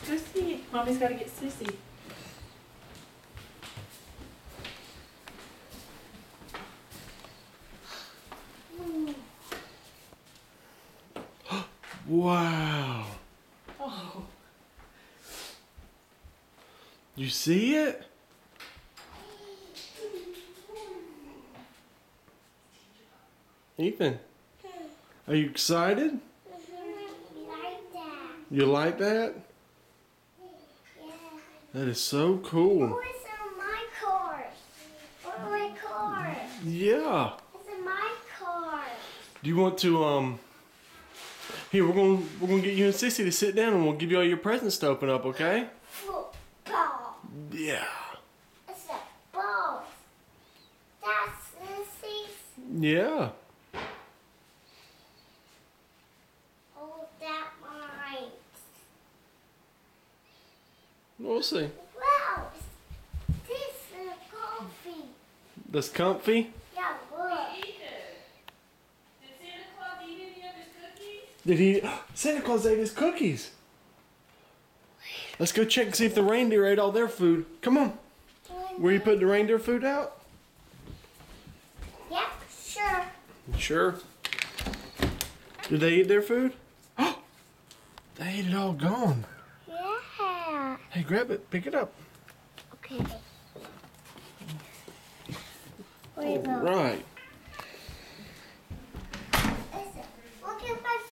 Let's go see. Mommy's got to get Sissy. Wow. Oh. You see it? Ethan, are you excited? Like that. You like that? Yeah. That is so cool. Oh, it's in my car. What are my cars? Yeah. It's in my car. Do you want to here we're gonna get you and Sissy to sit down and we'll give you all your presents to open up, okay? Football. Yeah. It's a ball. That's Sissy's. Yeah. Oh, that mine. We'll see. Wow. This is coffee. That's comfy. Yeah, look. Did Santa Claus eat any of his cookies? Did he Santa Claus ate his cookies. Let's go check and see if the reindeer ate all their food. Come on. Where you put the reindeer food out? Yep, sure. Sure. Did they eat their food? They ate it all gone. Yeah. Hey, grab it. Pick it up. Okay. All right.